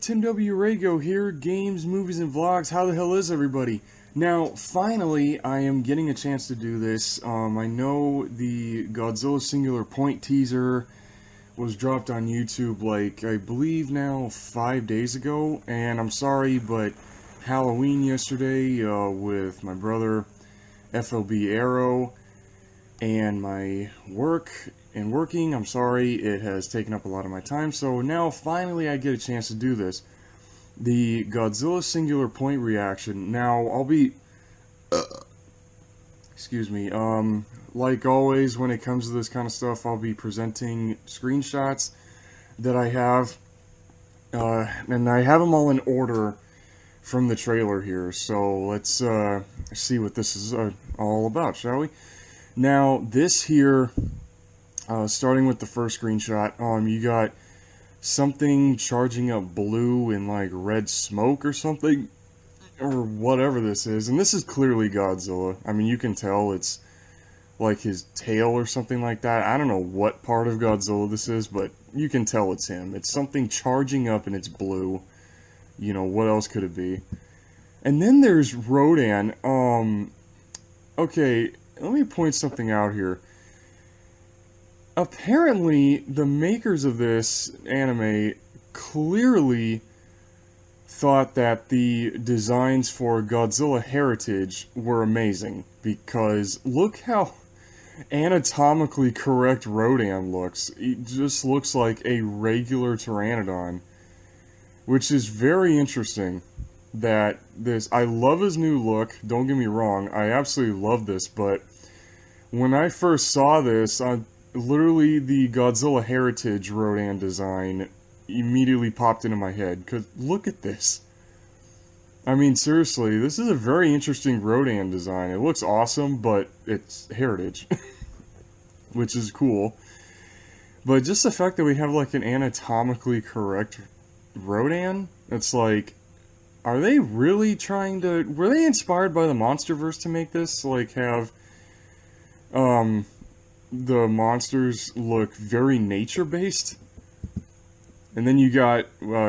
Tim W. Rago here, games, movies, and vlogs. How the hell is everybody? Now, finally, I am getting a chance to do this. I know the Godzilla Singular Point teaser was dropped on YouTube, like, I believe now 5 days ago, and I'm sorry, but Halloween yesterday, with my brother, FLB Arrow, and my working, I'm sorry, it has taken up a lot of my time, so now finally I get a chance to do this. The Godzilla Singular Point reaction. Now, I'll be, excuse me, like always when it comes to this kind of stuff, I'll be presenting screenshots that I have, and I have them all in order from the trailer here, so let's see what this is all about, shall we? Now, this here, starting with the first screenshot, you got something charging up blue and like red smoke or something, or whatever this is, and this is clearly Godzilla. I mean, you can tell it's like his tail or something like that. I don't know what part of Godzilla this is, but you can tell it's him. It's something charging up and it's blue. You know, what else could it be? And then there's Rodan. Okay, let me point something out here. Apparently, the makers of this anime clearly thought that the designs for Godzilla Heritage were amazing, because look how anatomically correct Rodan looks. It just looks like a regular Pteranodon, which is very interesting. That this, I love his new look, don't get me wrong, I absolutely love this, but when I first saw this, literally the Godzilla Heritage Rodan design immediately popped into my head, because look at this. I mean, seriously, this is a very interesting Rodan design. It looks awesome, but it's Heritage, which is cool. But just the fact that we have like an anatomically correct Rodan, it's like, are they really trying to... Were they inspired by the MonsterVerse to make this? Like, have the monsters look very nature-based? And then you got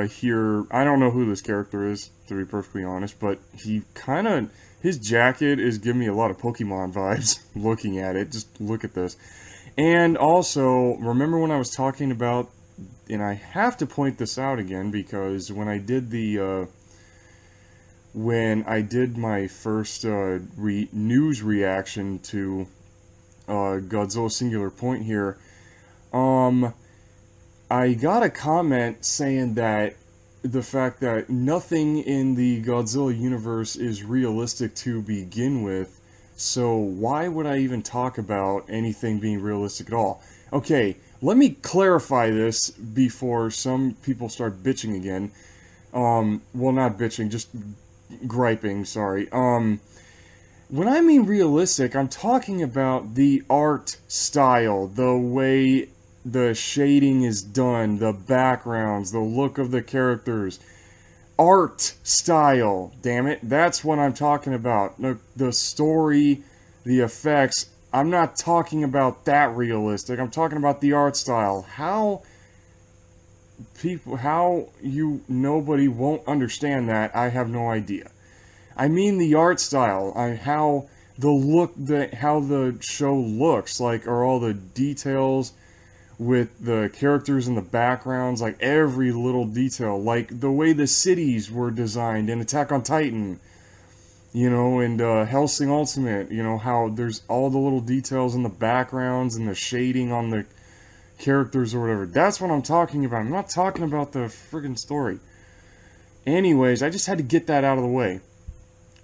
here... I don't know who this character is, to be perfectly honest, but he kind of... His jacket is giving me a lot of Pokemon vibes, looking at it. Just look at this. And also, remember when I was talking about... And I have to point this out again, because when I did the... when I did my first news reaction to Godzilla Singular Point here, I got a comment saying that the fact that nothing in the Godzilla universe is realistic to begin with, so why would I even talk about anything being realistic at all? Okay, let me clarify this before some people start bitching again. Well, not bitching, just griping, sorry. When I mean realistic, I'm talking about the art style, the way the shading is done, the backgrounds, the look of the characters. Art style, damn it, that's what I'm talking about. The story, the effects, I'm not talking about that realistic, I'm talking about the art style. Nobody won't understand that, I have no idea. I mean the art style, how the show looks, like, are all the details with the characters in the backgrounds, like every little detail, like the way the cities were designed in Attack on Titan, you know, and Hellsing Ultimate, you know, how there's all the little details in the backgrounds and the shading on the characters or whatever. That's what I'm talking about. I'm not talking about the friggin' story. Anyways, I just had to get that out of the way.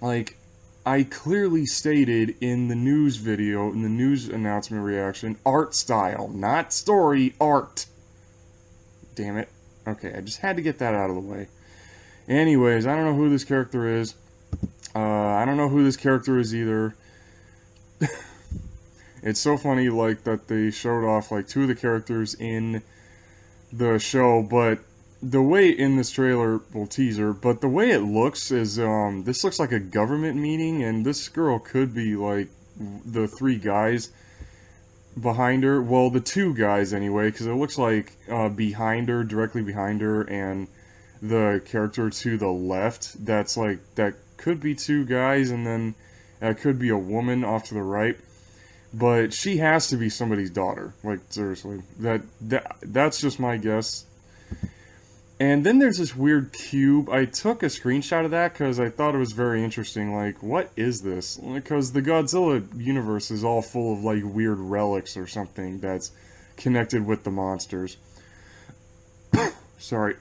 Like, I clearly stated in the news video, in the news announcement reaction, art style, not story, art. Damn it. Okay, I just had to get that out of the way. Anyways, I don't know who this character is. I don't know who this character is either. It's so funny, like, that they showed off, like, two of the characters in the show, but the way in this trailer, well, teaser, but the way it looks is, this looks like a government meeting, and this girl could be, like, the three guys behind her. Well, the two guys, anyway, because it looks like behind her, directly behind her, and the character to the left. That's like that could be two guys, and then that could be a woman off to the right. But she has to be somebody's daughter. Like seriously, that's just my guess. And then there's this weird cube. I took a screenshot of that because I thought it was very interesting. Like, what is this? Because the Godzilla universe is all full of, like, weird relics or something that's connected with the monsters. Sorry.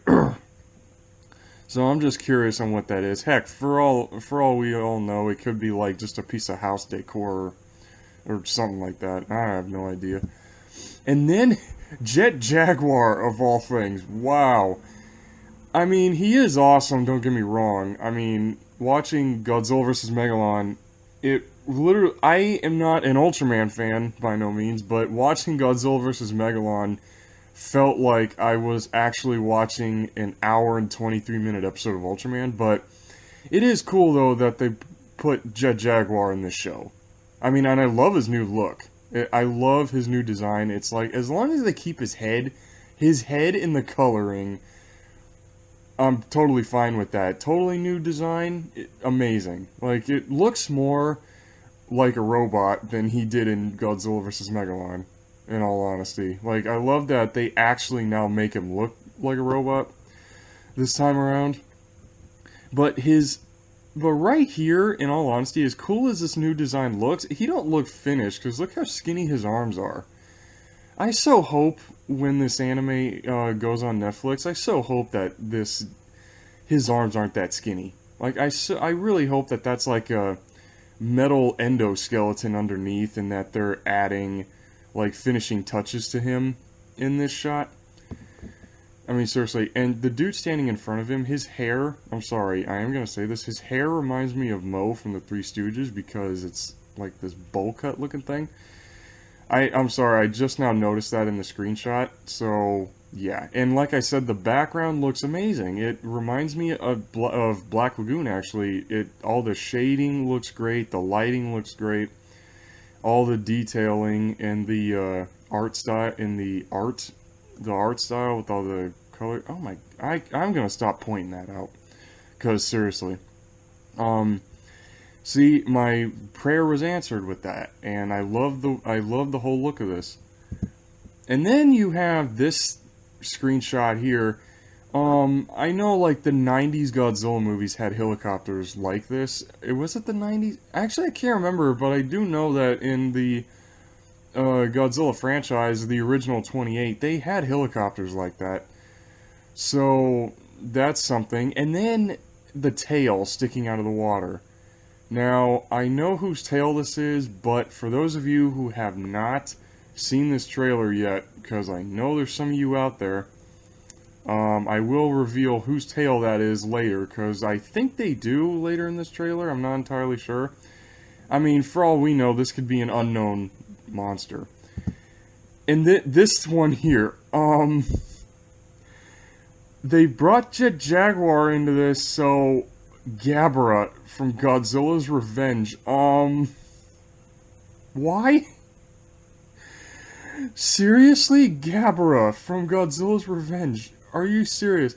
So I'm just curious on what that is. Heck, for all we all know, it could be, like, just a piece of house decor or something like that. I have no idea. And then, Jet Jaguar, of all things. Wow. I mean, he is awesome, don't get me wrong. I mean, watching Godzilla vs. Megalon, it literally... I am not an Ultraman fan, by no means, but watching Godzilla vs. Megalon felt like I was actually watching an hour and 23-minute episode of Ultraman, but it is cool, though, that they put Jet Jaguar in this show. I mean, and I love his new look. I love his new design. It's like, as long as they keep his head in the coloring... I'm totally fine with that. Totally new design, amazing. Like, it looks more like a robot than he did in Godzilla vs. Megalon, in all honesty. Like, I love that they actually now make him look like a robot this time around. But right here, in all honesty, as cool as this new design looks, he don't look finished, because look how skinny his arms are. I so hope when this anime goes on Netflix, I so hope that his arms aren't that skinny. Like, I really hope that that's like a metal endoskeleton underneath and that they're adding, like, finishing touches to him in this shot. I mean, seriously, and the dude standing in front of him, his hair, I'm sorry, I am going to say this, his hair reminds me of Mo from the Three Stooges because it's like this bowl cut looking thing. I'm sorry, I just now noticed that in the screenshot, so yeah. And like I said, the background looks amazing. It reminds me of Black Lagoon, actually. All the shading looks great, the lighting looks great, all the detailing and the art style, the art style with all the color. Oh my, I'm gonna stop pointing that out, because seriously. See, my prayer was answered with that, and I love the whole look of this. And then you have this screenshot here. I know, like, the 90s Godzilla movies had helicopters like this. Was it the 90s? Actually, I can't remember, but I do know that in the Godzilla franchise, the original 28, they had helicopters like that. So, that's something. And then the tail sticking out of the water. Now, I know whose tail this is, but for those of you who have not seen this trailer yet, because I know there's some of you out there, I will reveal whose tail that is later, because I think they do later in this trailer, I'm not entirely sure. I mean, for all we know, this could be an unknown monster. And this one here, they brought Jet Jaguar into this, so... Gabara from Godzilla's Revenge. Why? Seriously? Gabara from Godzilla's Revenge. Are you serious?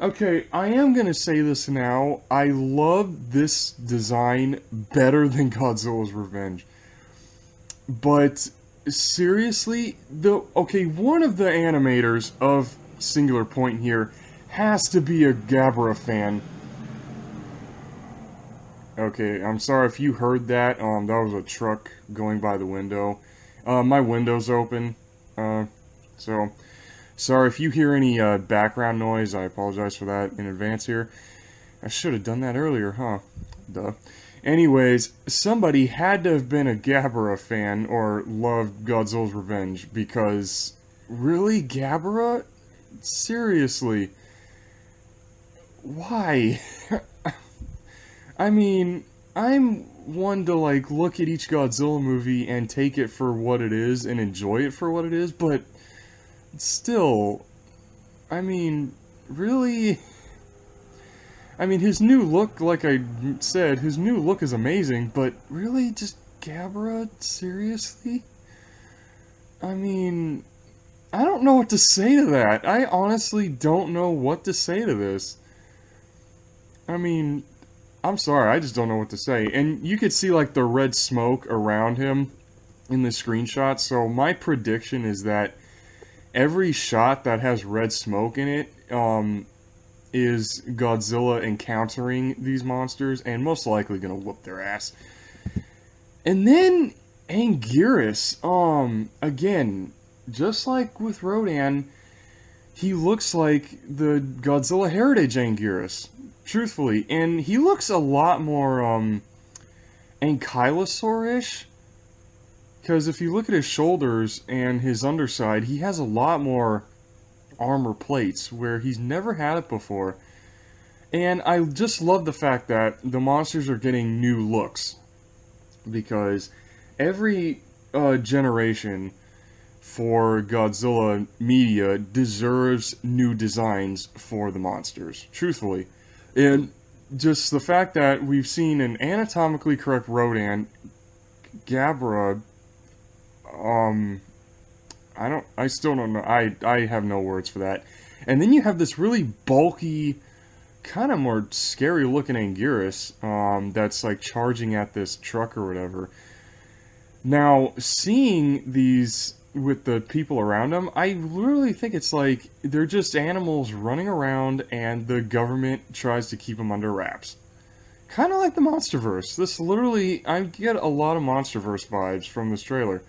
Okay, I am gonna say this now. I love this design better than Godzilla's Revenge. But, seriously? One of the animators of Singular Point here has to be a Gabara fan. Okay, I'm sorry if you heard that. That was a truck going by the window. My window's open, so sorry if you hear any background noise. I apologize for that in advance here. I should have done that earlier, huh? Duh. Anyways, somebody had to have been a Gabara fan or loved Godzilla's Revenge, because really, Gabara? Seriously? Why? I mean, I'm one to, like, look at each Godzilla movie and take it for what it is and enjoy it for what it is, but still, I mean, really? I mean, his new look, like I said, his new look is amazing, but really, just Gabara? Seriously? I mean, I don't know what to say to that. I honestly don't know what to say to this. I mean, I'm sorry, I just don't know what to say. And you could see like the red smoke around him in the screenshot. So my prediction is that every shot that has red smoke in it is Godzilla encountering these monsters and most likely gonna whoop their ass. And then Anguirus, again, just like with Rodan, he looks like the Godzilla Heritage Anguirus, truthfully, and he looks a lot more Ankylosaur-ish. Because if you look at his shoulders and his underside, he has a lot more armor plates where he's never had it before. And I just love the fact that the monsters are getting new looks. Because every generation for Godzilla media deserves new designs for the monsters, truthfully. And just the fact that we've seen an anatomically correct Rodan, Gabra, I still don't know, I have no words for that. And then you have this really bulky, kind of more scary looking Anguirus, that's like charging at this truck or whatever. Now, seeing these with the people around them, I literally think it's like they're just animals running around and the government tries to keep them under wraps. Kind of like the Monsterverse. This literally, I get a lot of Monsterverse vibes from this trailer.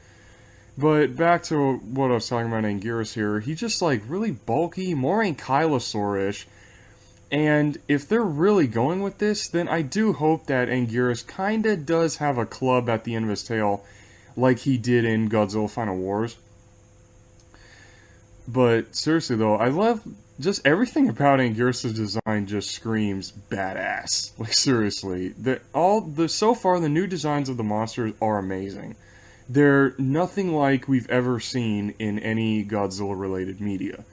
But back to what I was talking about Anguirus here, he's just like really bulky, more Ankylosaur-ish. And if they're really going with this, then I do hope that Anguirus kinda does have a club at the end of his tail, like he did in Godzilla Final Wars. But seriously though, I love just everything about Anguirus' design just screams badass. Like seriously, so far the new designs of the monsters are amazing. They're nothing like we've ever seen in any Godzilla related media.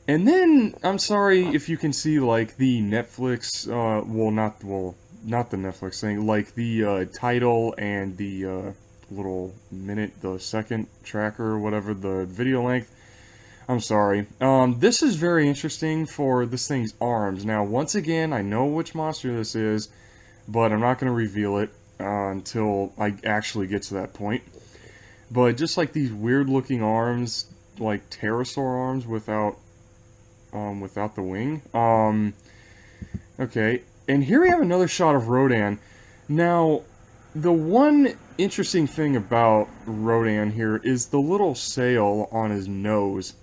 And then, I'm sorry if you can see, like, the Netflix, not the Netflix thing, like, the title and the little the second tracker, or whatever, the video length. I'm sorry. This is very interesting for this thing's arms. Now, once again, I know which monster this is, but I'm not going to reveal it until I actually get to that point. But just like these weird-looking arms, like pterosaur arms without the wing. Okay, and here we have another shot of Rodan. Now, the one interesting thing about Rodan here is the little sail on his nose.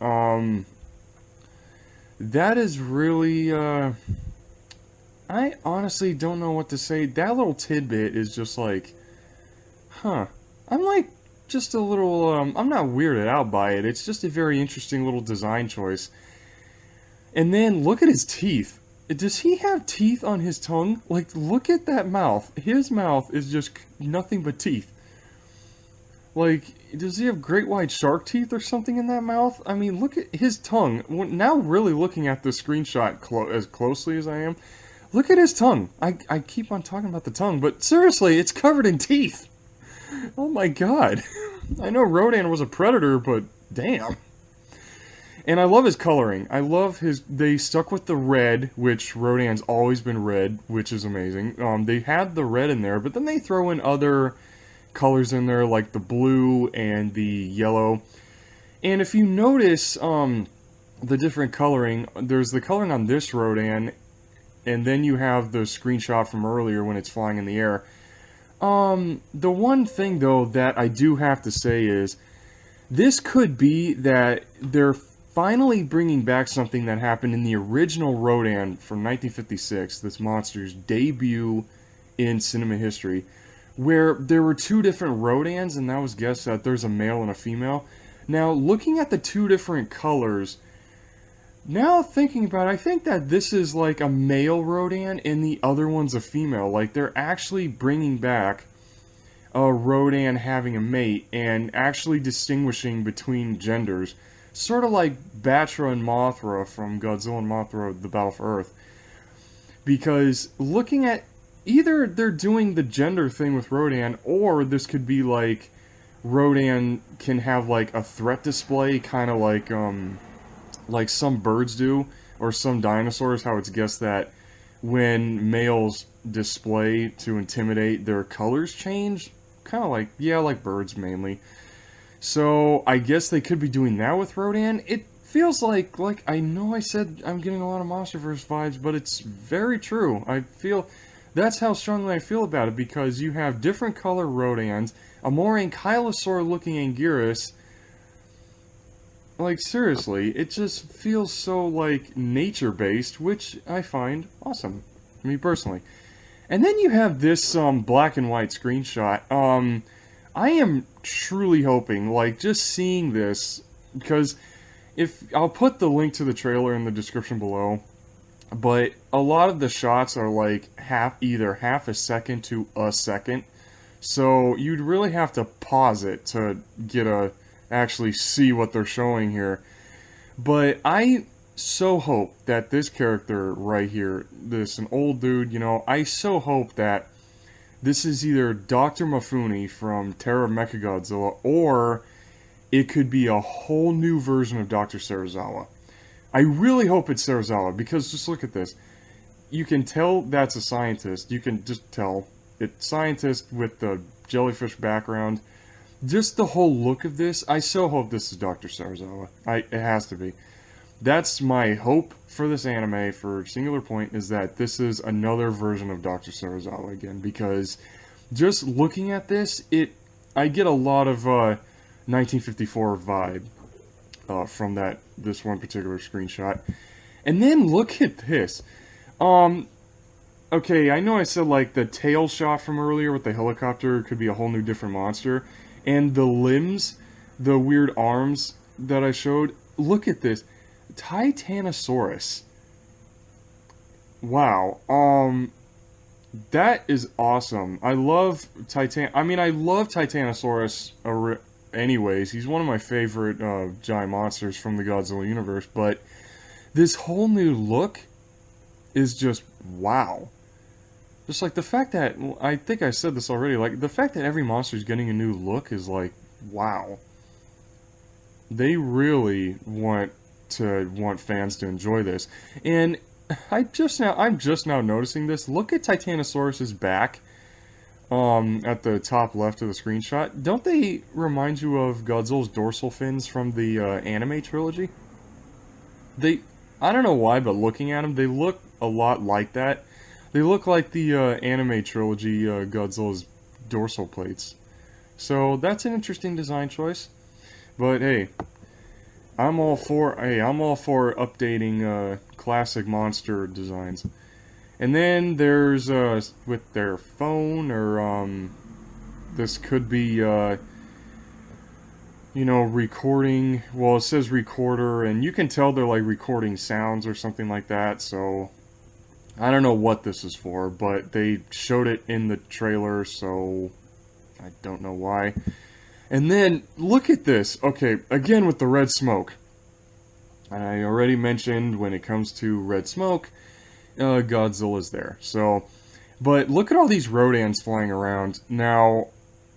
That is really, I honestly don't know what to say. That little tidbit is just like, huh. I'm like, just a little, I'm not weirded out by it. It's just a very interesting little design choice. And then look at his teeth. Does he have teeth on his tongue? Like, look at that mouth. His mouth is just nothing but teeth. Like, does he have great white shark teeth or something in that mouth? I mean, look at his tongue. Now really looking at the screenshot as closely as I am, look at his tongue. I keep on talking about the tongue, but seriously, it's covered in teeth. Oh my god. I know Rodan was a predator, but damn. And I love his coloring. I love they stuck with the red, which Rodan's always been red, which is amazing. They had the red in there, but then they throw in other colors in there, like the blue and the yellow. And if you notice the different coloring, there's the coloring on this Rodan, and then you have the screenshot from earlier when it's flying in the air. The one thing, though, that I do have to say is, this could be that they're finally bringing back something that happened in the original Rodan from 1956, this monster's debut in cinema history, where there were two different Rodans, and that was guessed that there's a male and a female. Now, looking at the two different colors, now thinking about it, I think that this is like a male Rodan and the other one's a female. Like, they're actually bringing back a Rodan having a mate and actually distinguishing between genders. Sort of like Batra and Mothra from Godzilla and Mothra, The Battle for Earth. Because looking at, either they're doing the gender thing with Rodan, or this could be like Rodan can have like a threat display, kind of like some birds do, or some dinosaurs, how it's guessed that when males display to intimidate, their colors change. Kind of like, yeah, like birds mainly. So I guess they could be doing that with Rodan. It feels like I know I said I'm getting a lot of MonsterVerse vibes, but it's very true. I feel that's how strongly I feel about it, because you have different color Rodans, a more ankylosaur looking Anguirus. Like, seriously, it just feels so, like, nature-based, which I find awesome, me personally. And then you have this, black and white screenshot. I am truly hoping, like, just seeing this, because I'll put the link to the trailer in the description below, but a lot of the shots are, like, either half a second to a second, so you'd really have to pause it to actually see what they're showing here. But I so hope that this character right here, an old dude, I so hope that this is either Dr. Mifune from Terror of Mechagodzilla, or it could be a whole new version of Dr. Serizawa. I really hope it's Serizawa, because just look at this. You can tell that's a scientist. You can just tell. It's scientist with the jellyfish background. Just the whole look of this, I so hope this is Dr. Serizawa. It has to be. That's my hope for this anime, for Singular Point, is that this is another version of Dr. Serizawa again, because just looking at this, I get a lot of 1954 vibe from this one particular screenshot. And then look at this. Okay, I know I said like the tail shot from earlier with the helicopter could be a whole new different monster. And the limbs, the weird arms that I showed, look at this. Titanosaurus. Wow. That is awesome. I love Titanosaurus anyways. He's one of my favorite giant monsters from the Godzilla universe, but this whole new look is just wow. Just like the fact that, I think I said this already, like the fact that every monster is getting a new look is like, wow. They really want fans to enjoy this. And I'm just now noticing this. Look at Titanosaurus's back at the top left of the screenshot. Don't they remind you of Godzilla's dorsal fins from the anime trilogy? I don't know why, but looking at them, they look a lot like that. They look like the anime trilogy Godzilla's dorsal plates. So that's an interesting design choice. But hey, I'm all for updating classic monster designs. And then there's with their phone, or this could be recording. Well, it says recorder, and you can tell they're like recording sounds or something like that. So I don't know what this is for, but they showed it in the trailer, so I don't know why. And then, look at this. Okay, again with the red smoke. I already mentioned when it comes to red smoke, Godzilla's there. So, but look at all these Rodans flying around. Now,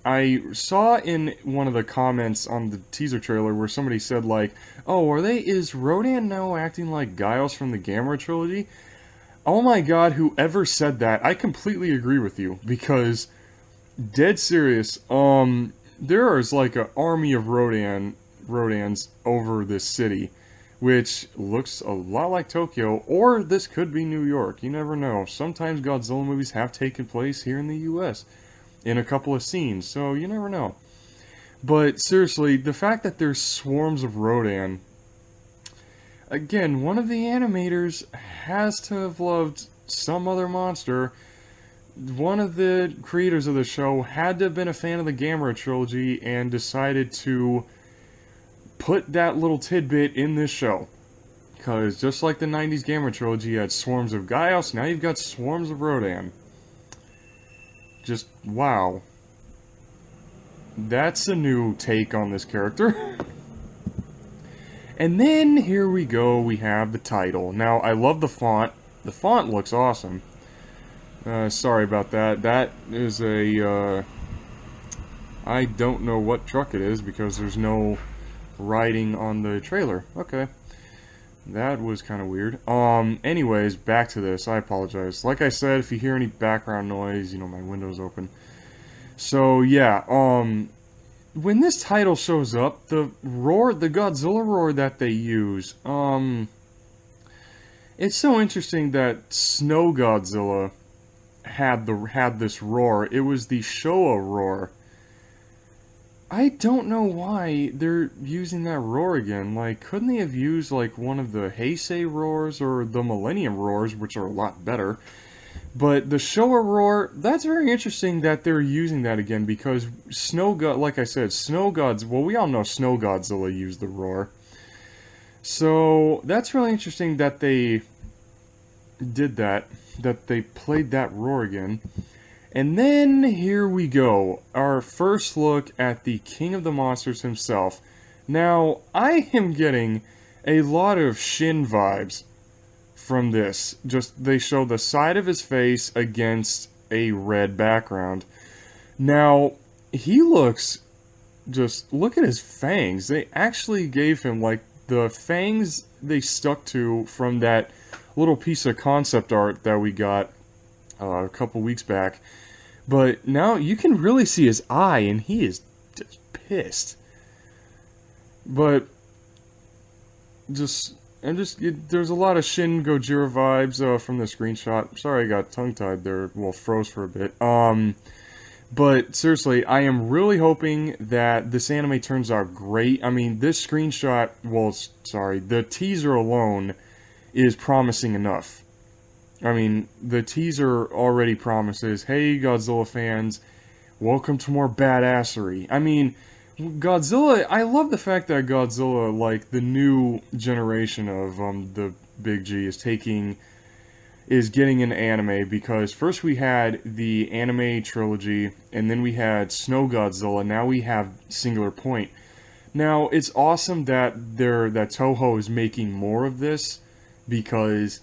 I saw in one of the comments on the teaser trailer where somebody said like, oh, is Rodan now acting like Giles from the Gamera trilogy? Oh my god, whoever said that, I completely agree with you, because, dead serious, there is like an army of Rodans over this city, which looks a lot like Tokyo, or this could be New York, you never know. Sometimes Godzilla movies have taken place here in the US, in a couple of scenes, so you never know. But seriously, the fact that there's swarms of Rodan, again, one of the animators has to have loved some other monster. One of the creators of the show had to have been a fan of the Gamera trilogy and decided to put that little tidbit in this show. Because just like the 90s Gamera trilogy had swarms of Giles, now you've got swarms of Rodan. Just, wow. That's a new take on this character. And then, here we go, we have the title. Now, I love the font. The font looks awesome. Sorry about that. That is a, I don't know what truck it is because there's no writing on the trailer. Okay. That was kind of weird. Anyways, back to this. I apologize. Like I said, if you hear any background noise, you know, my window's open. So, yeah, when this title shows up, the Godzilla roar that they use, it's so interesting that Snow Godzilla had this roar. It was the Showa roar. I don't know why they're using that roar again. Like, couldn't they have used, like, one of the Heisei roars or the Millennium roars, which are a lot better? But the Showa roar, that's very interesting that they're using that again, because like I said, well, we all know Snow Godzilla used the roar. So, that's really interesting that they did that they played that roar again. And then, here we go, our first look at the King of the Monsters himself. Now, I am getting a lot of Shin vibes from this. Just, they show the side of his face against a red background. Now, he looks, just, look at his fangs. They actually gave him, like, the fangs they stuck to from that little piece of concept art that we got a couple weeks back. But now you can really see his eye, and he is just pissed. But there's a lot of Shin Gojira vibes from the screenshot. Sorry, I got tongue-tied there. Well, froze for a bit. But seriously, I am really hoping that this anime turns out great. I mean, this screenshot, well, sorry, the teaser alone is promising enough. I mean, the teaser already promises, hey, Godzilla fans, welcome to more badassery. I mean, Godzilla, I love the fact that Godzilla, like, the new generation of the Big G is getting an anime, because first we had the anime trilogy, and then we had Snow Godzilla, now we have Singular Point. Now, it's awesome that Toho is making more of this, because,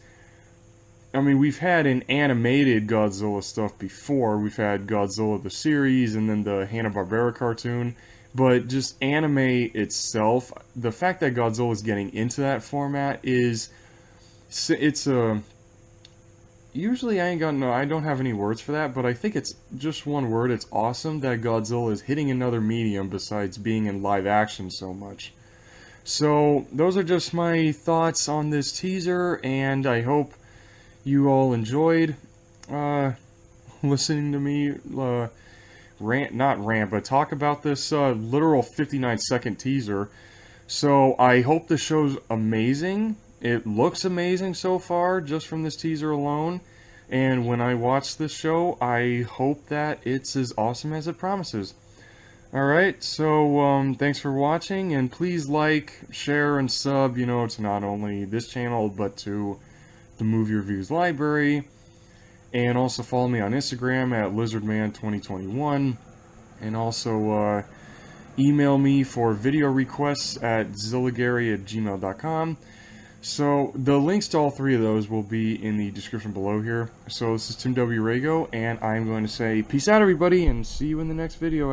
I mean, we've had an animated Godzilla stuff before. We've had Godzilla the series and then the Hanna-Barbera cartoon. But just anime itself, the fact that Godzilla is getting into that format is, it's a, usually I don't have any words for that, but I think it's just one word. It's awesome that Godzilla is hitting another medium besides being in live action so much. So, those are just my thoughts on this teaser, and I hope you all enjoyed listening to me but talk about this literal 59-second teaser. So, I hope the show's amazing. It looks amazing so far, just from this teaser alone. And when I watch this show, I hope that it's as awesome as it promises. Alright, so thanks for watching, and please like, share, and sub, you know, to not only this channel, but to the Movie Reviews Library. And also follow me on Instagram at LizardMan2021. And also email me for video requests at zillagary@gmail.com. So, the links to all three of those will be in the description below here. So, this is Tim W. Rago, and I'm going to say peace out, everybody, and see you in the next video.